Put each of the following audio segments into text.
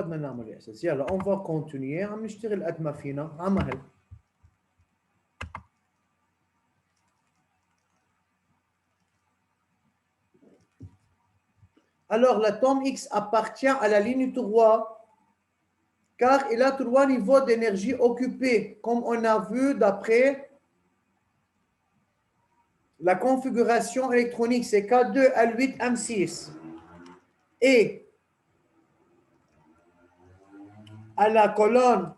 بدنا نعمل يا أساس. يلا on va continuer. عم نشتغل قد ما فينا عمهل. Alors l'atome X appartient à la ligne 3 car il a 3 niveaux d'énergie occupés, comme on a vu d'après la configuration électronique, c'est K2, L8, M6. Et à la colonne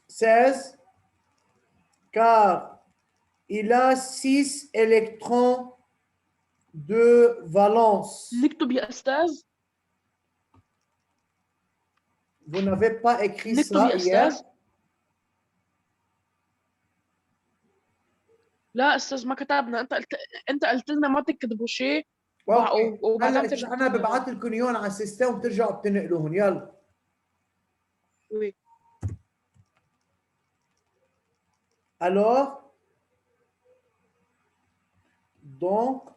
(16), car il a 6 électrons de valence. نكتب يا أستاذ. Vous n'avez pas écrit نكتب ça يا hier? أستاذ. لا أستاذ ما كتبنا. أنت قلت لنا ما تكتبوا شيء. اوكي وبعدين هلا ترجع انا ببعث لكم اياهم على السيستم وبترجعوا بتنقلوهم. يلا. Oui. Alors, donc,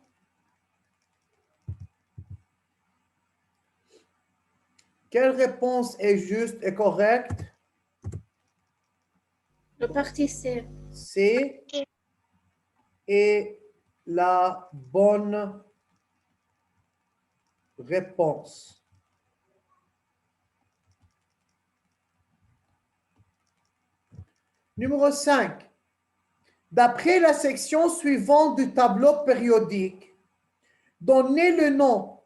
quelle réponse est juste et correcte? La partie C. C est la bonne réponse. Numéro 5. D'après la section suivante du tableau périodique, donnez le nom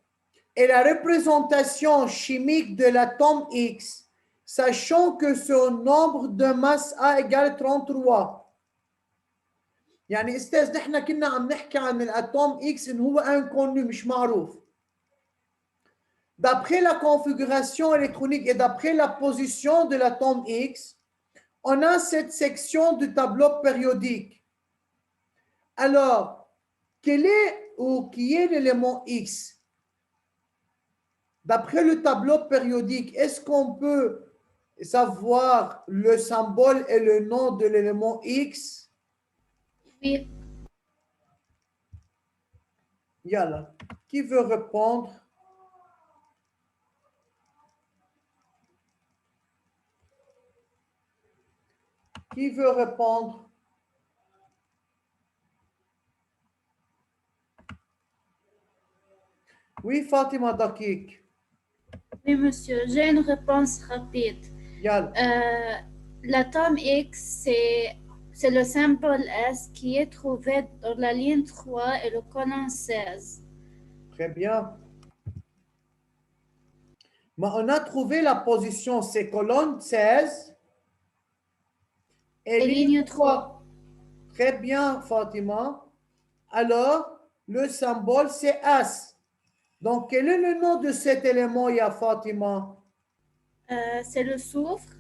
et la représentation chimique de l'atome X, sachant que son nombre de masse A égale 33. يعني استاذ نحن كنا عم نحكي عن الاتوم X انه هو inconnu مش معروف. D'après la configuration électronique et d'après la position de l'atome X, on a cette section du tableau périodique. Alors, quel est ou qui est l'élément X? D'après le tableau périodique, est-ce qu'on peut savoir le symbole et le nom de l'élément X? Oui. Yalla. Qui veut répondre? Qui veut répondre? Oui, Fatima Dakik. Oui, monsieur, j'ai une réponse rapide. Yalla. L'atome X, c'est le symbole S qui est trouvé dans la ligne 3 et le colonne 16. Très bien. Mais on a trouvé la position, c'est colonne 16 et ligne 3. Très bien, Fatima. Alors, le symbole, c'est S. Donc, quel est le nom de cet élément, ya Fatima? C'est le soufre.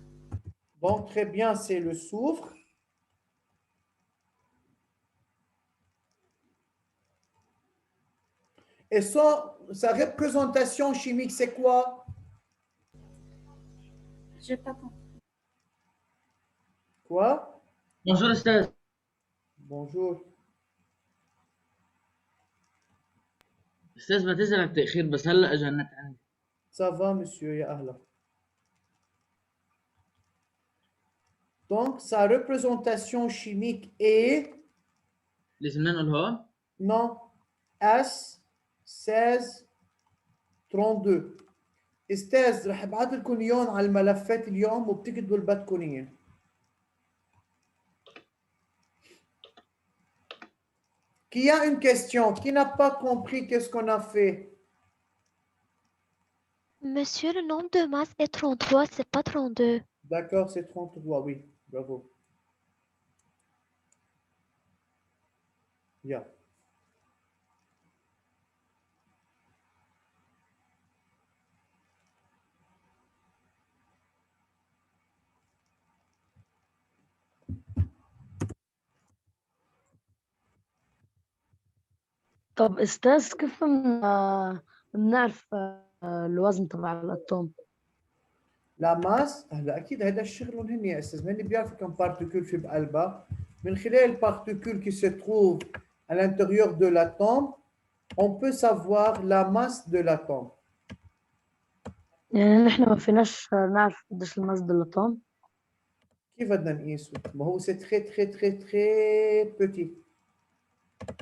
Bon, très bien, c'est le soufre. Et sa représentation chimique, c'est quoi? Je n'ai pas compris. Quoi? Bonjour, Esther. Bonjour. استاذ بعتذر عن التاخير بس هلا اجى النت عندي. Ça va, monsieur, ya ahla. Donc, sa représentation chimique est... لازم ننقلها؟ Non, S 16 32. استاذ رح ابعث لكم اياهم على الملفات اليوم وبتكتبوا اللي بدكم اياه. Qui a une question? Qui n'a pas compris qu'est-ce qu'on a fait? Monsieur, le nombre de masse est 33, c'est pas 32. D'accord, c'est 33, oui. Bravo. Yeah. طب أستاذ كيف بنعرف الوزن تبع الأتوم؟ La masse هلا اكيد هذا الشغل هن يا استاذ، هن بيعرفوا كم بارتيكول في بقلبها من خلال البارتيكول qui se trouve à l'intérieur de l'atome on peut savoir la masse de l'atome. يعني نحن ما فيناش نعرف قديش الماس بالأطوم. كيف بدنا نقيسه؟ ما هو سي تري تري تري تري بوتي.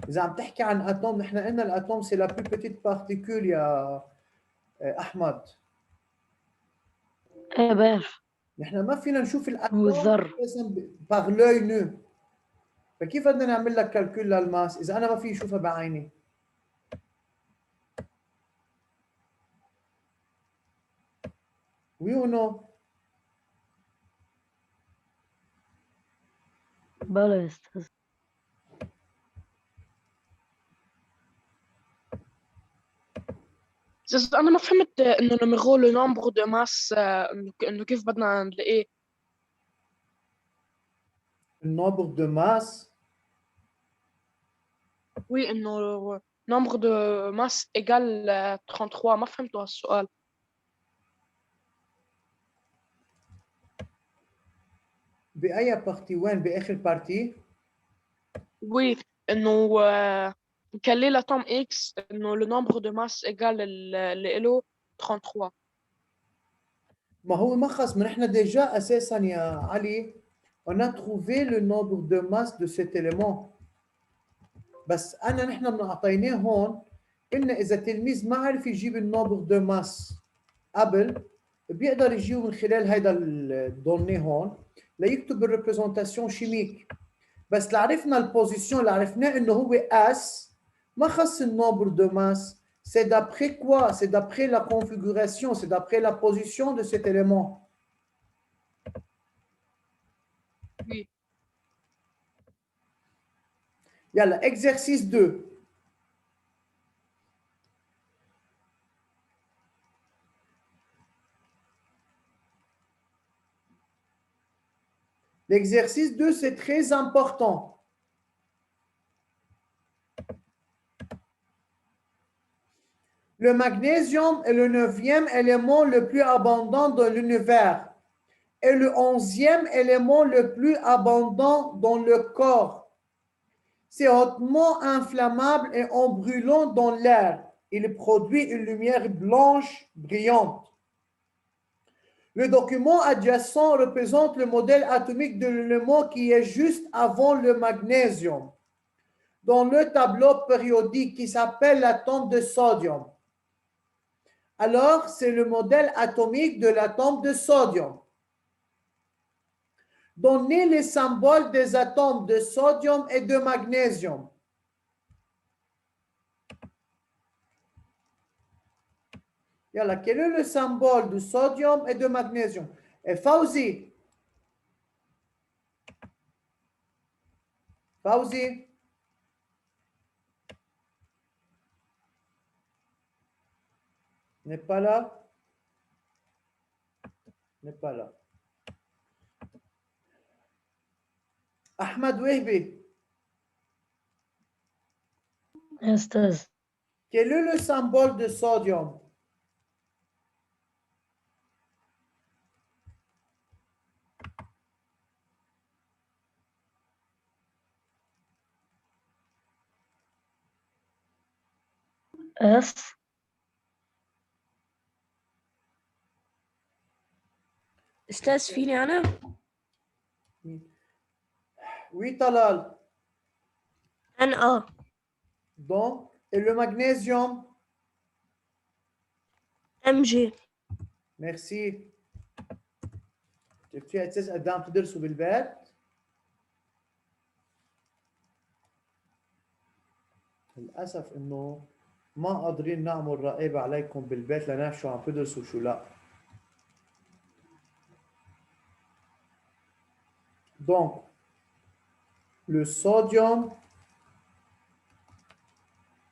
إذا عم تحكي عن أتوم، نحن قلنا الأتوم سي لا بلو بوتيت بارتيكول يا أحمد. ايه بعرف. نحن ما فينا نشوف هو الأتوم الذر. باغ لوي نو. فكيف بدنا نعمل لك كالكول للماس إذا أنا ما في أشوفها بعيني؟ وي أو نو؟ بلا يا أستاذ. بس انا ما فهمت انه نمرو لو نومبر دو ماس، انه كيف بدنا نلاقيه. النومبر دو ماس. وي انه نومبر دو ماس ايجال 33. ما فهمتوا هالسؤال. بأي بارتي؟ وين بآخر بارتي؟ وي انه كان ليه لاتوم اكس انه لو نومبر دو ماس ايجال اللي له 33. ما هو ما خص، ما نحن ديجا أساسا يا علي on a trouvé le nombre de masse de cet élément. بس أنا نحن بنعطيناه هون إن إذا تلميذ ما عرف يجيب النومبر دو ماس قبل، بيقدر يجيبه من خلال هيدا الدوني هون ليكتب الريبريزونتاسيون شيميك. بس اللي عرفنا البوزيشن اللي عرفناه انه هو اس، ما خص النومبر دو masse. C'est d'après quoi? C'est d'après la configuration, c'est d'après la position de cet élément. Oui. Yalla, exercice 2. L'exercice 2, c'est très important. Le magnésium est le 9e élément le plus abondant dans l'univers et le 11e élément le plus abondant dans le corps. C'est hautement inflammable et en brûlant dans l'air, il produit une lumière blanche brillante. Le document adjacent représente le modèle atomique de l'élément qui est juste avant le magnésium, dans le tableau périodique qui s'appelle l'atome de sodium. Alors, c'est le modèle atomique de l'atome de sodium. Donnez les symboles des atomes de sodium et de magnésium. Yalla, quel est le symbole de sodium et de magnésium? Et Fauzi. Fauzi. N'est pas là? N'est pas là. Ahmad Wehbi. يا أستاذ. Quel est le symbole de sodium? اس. أستاذ فيني أنا؟ Oui, Talal. أنا Donc, et le magnésium? MG. Merci. شفتي أساس قدام تدرسوا بالبيت؟ للأسف إنه ما قادرين نعمل رقابة عليكم بالبيت لنعرف شو عم تدرسوا وشو لا. Donc, le sodium,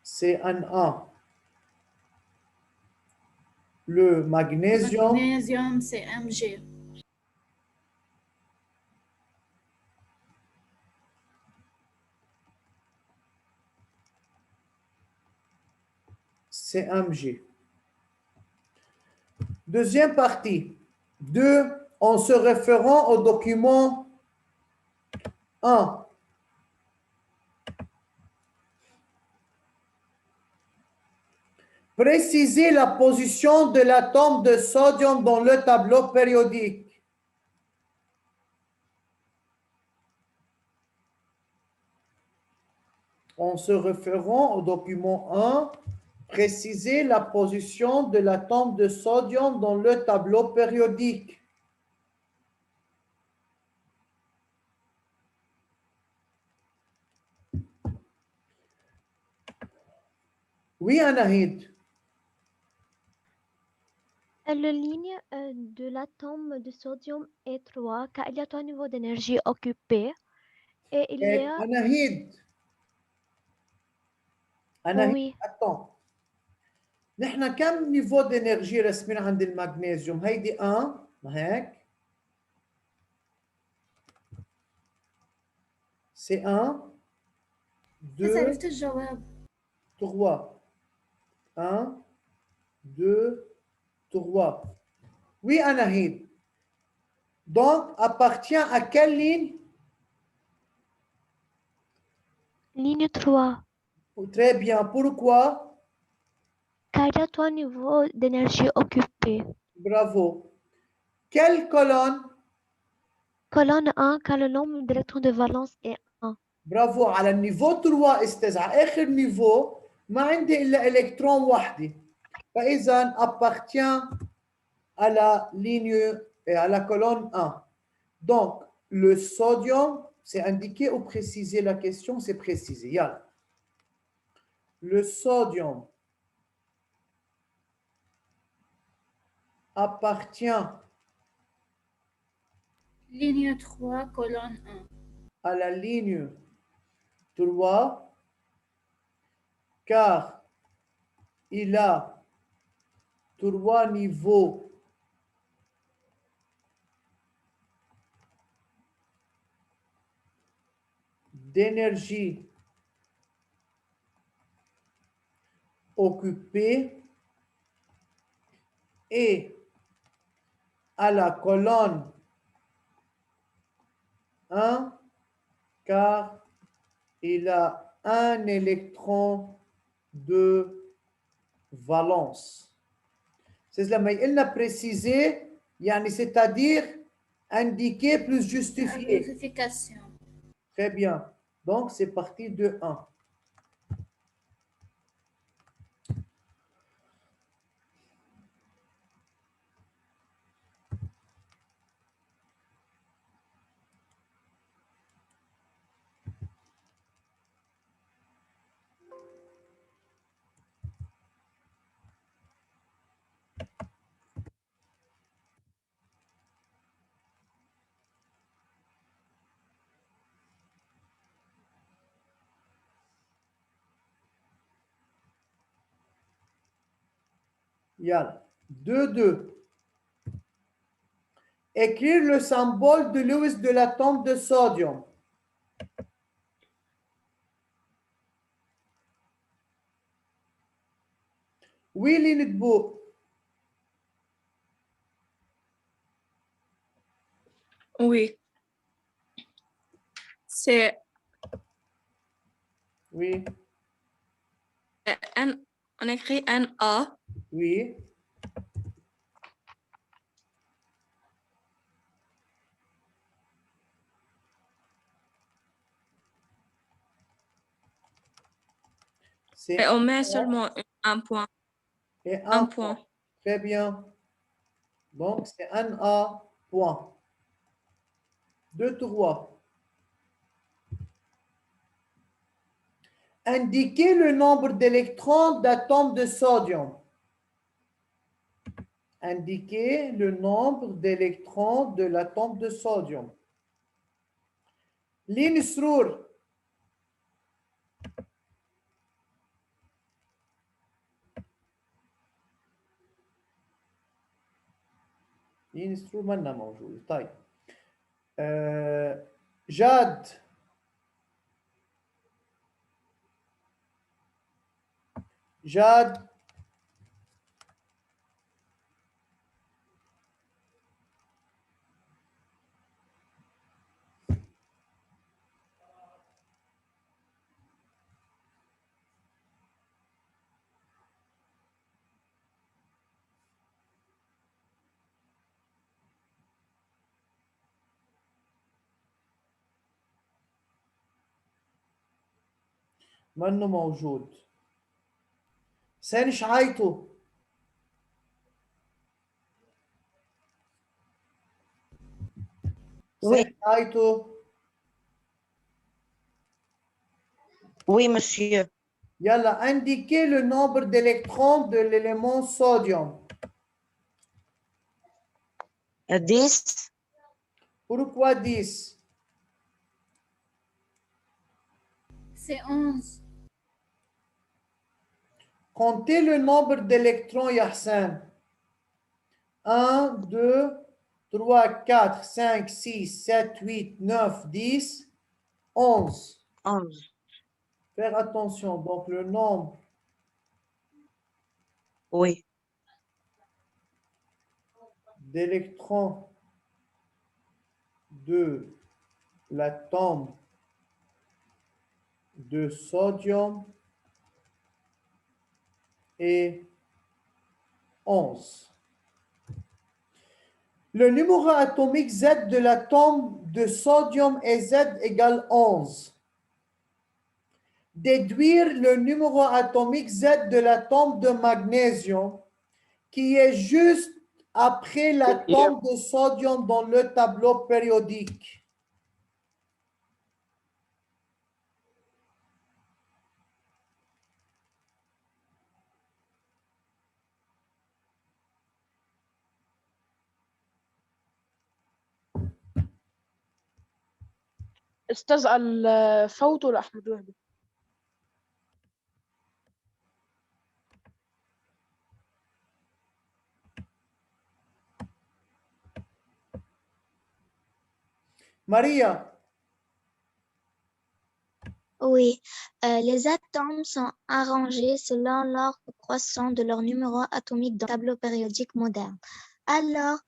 c'est un A. Le magnésium, Magnésium, c'est Mg. c'est Mg. Deuxième partie. 2. En se référant au document 1. Précisez la position de l'atome de sodium dans le tableau périodique. En se référant au document 1, précisez la position de l'atome de sodium dans le tableau périodique. Oui, Anahid. La ligne de l'atome de sodium est 3 car il y a 3 niveaux d'énergie occupés et il y a... Anahid. Anahid, Oui, attends. نحن كم نيفو d'énergie رسمين عند المغنيسيوم؟ هيدي 1 ما هيك؟ C'est 1, بس 2, عرفت الجواب. 3. 1, 2, 3. Oui, Anahid. Donc, appartient à quelle ligne? ligne 3 Très bien. Pourquoi? car il y a 3 niveaux d'énergie occupés. Bravo. Quelle colonne? Colonne 1 car le nombre d'électrons de valence est 1. برافو. على النيفو 3 استاذ، على اخر نيفو ما عندي الا الكترون وحده، فاذا appartient à la ligne et à la colonne 1. Donc, le sodium, c'est indiqué ou précisé la question? C'est précisé. Yalla. Le sodium appartient Ligne 3, colonne 1. à la ligne 3 car il a 3 niveaux d'énergie occupés et à la colonne 1 car il a un électron de valence. C'est لما يقلنا préciser يعني c'est-à-dire indiquer plus La justifier. vérification. Très bien. Donc c'est parti de 1. Yalla. 2, 2. Écrire le symbole de Lewis de l'atome de sodium. Oui, Linetbo. Oui. C'est Oui, N. On écrit NA. oui. C'est Et on met seulement un point. et Un un point. point. Très bien. Donc, c'est un A point. 2, 3. Indiquez le nombre d'électrons d'atomes de sodium. Indiquez le nombre d'électrons de l'atome de sodium. Lin Srour. لين سرور منا موجود. طيب جاد. جاد. منه موجود. سين شعيتو. Oui. سين شعيتو. Oui, monsieur. Yalla, indiquez le nombre d'électrons de l'élément sodium. 10. Pourquoi 10? C'est 11. Comptez le nombre d'électrons, Yahsan. 1, 2, 3, 4, 5, 6, 7, 8, 9, 10, 11. 11. Faire attention. Donc, le nombre Oui. d'électrons de l'atome de sodium est 11. Le numéro atomique Z de l'atome de sodium est Z égale 11. Déduire le numéro atomique Z de l'atome de magnésium qui est juste après l'atome de sodium dans le tableau périodique. أستاذ الفوت لأحمد وهبي. Maria, Oui, les atomes sont arrangés selon l'ordre croissant de leur numéro atomique dans le tableau périodique moderne. Alors,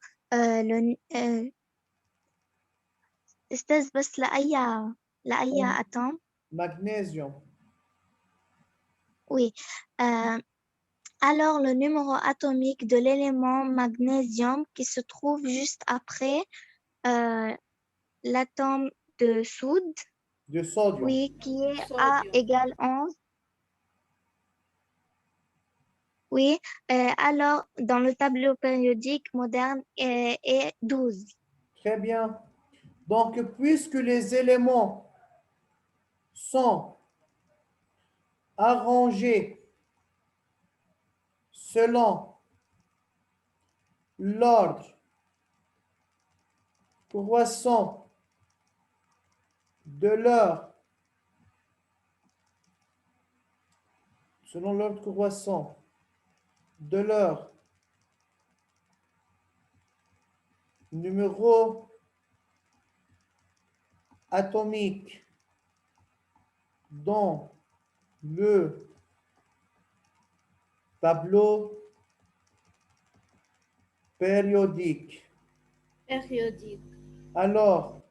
أستاذ بس لأي atome? magnésium. Oui. Alors, le numéro atomique de l'élément magnésium qui se trouve juste après l'atome de soude, De sodium. oui, qui est A Sodium. égale 11. Oui, alors dans le tableau périodique moderne est 12. Très bien. Donc, puisque les éléments sont arrangés selon l'ordre croissant de leur numéro atomique dans le tableau périodique. Alors,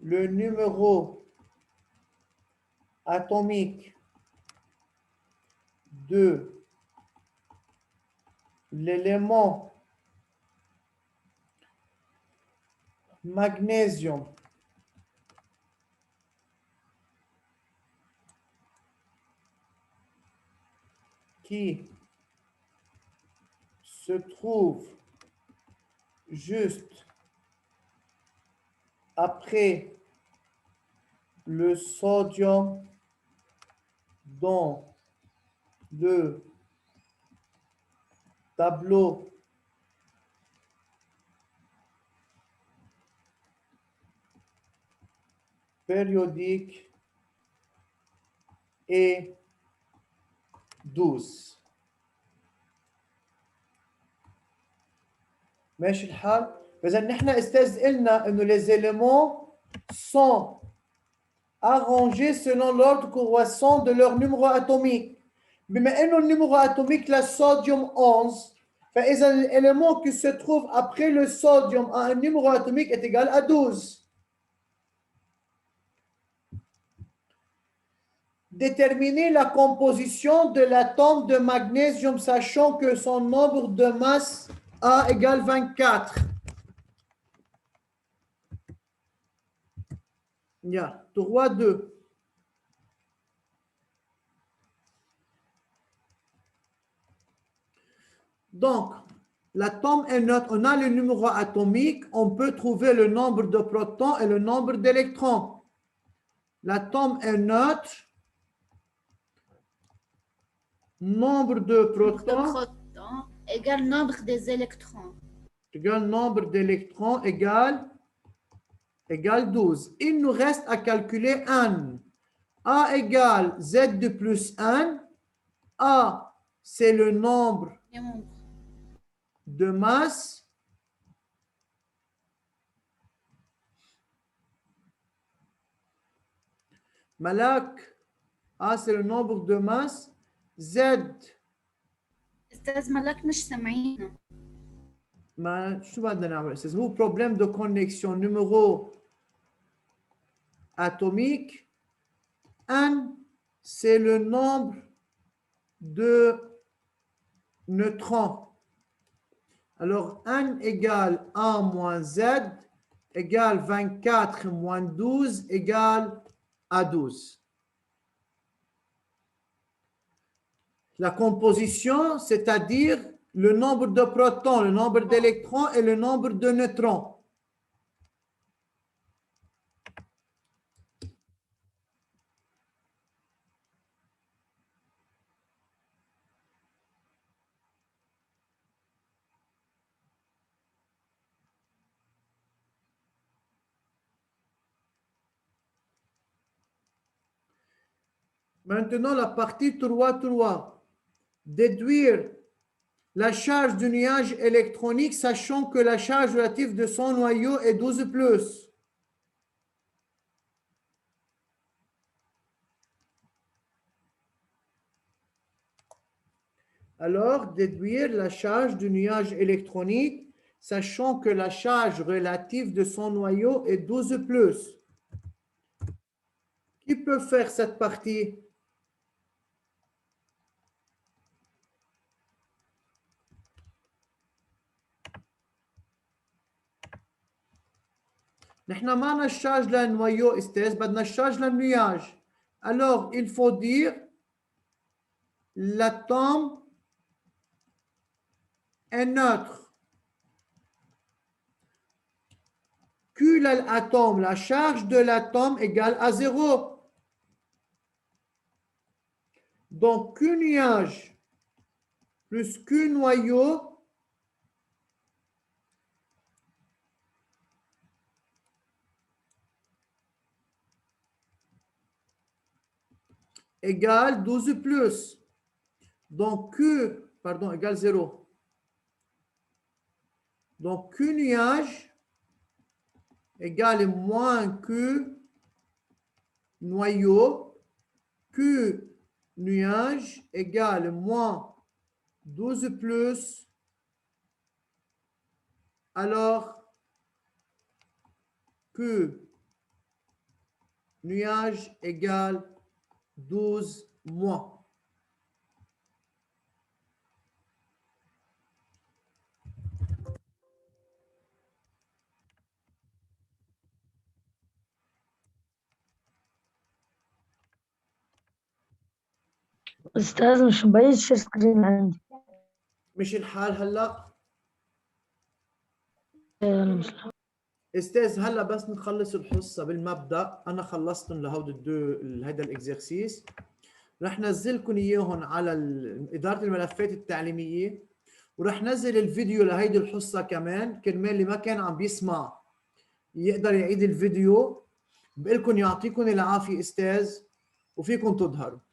le numéro atomique de l'élément magnésium qui se trouve juste après le sodium dans le tableau périodique est 12. ماشي الحال؟ فإذا نحن استاذ قلنا إنه les éléments sont arrangés selon l'ordre croissant de leur numéro atomique. بما إنه النيميرو atomique la sodium 11, فإذا l'élément qui se trouve après le sodium a un numéro atomique est égal à 12. Déterminer la composition de l'atome de magnésium sachant que son nombre de masse A égale 24. Yeah, 3, 2. Donc, l'atome est neutre. On a le numéro atomique. On peut trouver le nombre de protons et le nombre d'électrons. L'atome est neutre. Nombre de Nombre de protons protons égale nombre des électrons. égale nombre d'électrons égale 12. Il nous reste à calculer n. A égale Z de plus n. A, c'est le nombre Les nombres. de masse. Malak, A, c'est le nombre de masse. Z, أستاذ ملاك مش سامعينه. ما شو بدنا نعمل استاذ؟ هو problème de connexion numéro atomique. N, c'est le nombre de neutrons. Alors, N égale 1 moins Z égale 24 moins 12 égale à 12. La composition, c'est-à-dire le nombre de protons, le nombre d'électrons et le nombre de neutrons. Maintenant, la partie 3. Déduire la charge du nuage électronique, sachant que la charge relative de son noyau est 12+. Alors, déduire la charge du nuage électronique, sachant que la charge relative de son noyau est 12+. Qui peut faire cette partie? نحن معنا الشارج للنويو استاذ بدنا الشارج للنياج. Alors il faut dire l'atome est neutre. Q l'atome, la charge de l'atome égale à 0. Donc Q nuage plus Q noyau égale 12+. Donc Q, pardon, égale 0. Donc Q nuage égale moins Q noyau. Q nuage égale moins 12+. Alors, Q nuage égale 12 moins. أستاذ مش مبين شير سكرين عندي. مش الحال هلا؟ أنا مش استاذ هلا بس نخلص الحصه بالمبدا. انا خلصتهم لهود هيدا الاكزرسيس. رح نزلكم اياهم على اداره الملفات التعليميه، ورح نزل الفيديو لهيدي الحصه كمان كرمال اللي ما كان عم بيسمع يقدر يعيد الفيديو. بقول لكم يعطيكم العافيه استاذ، وفيكم تظهروا.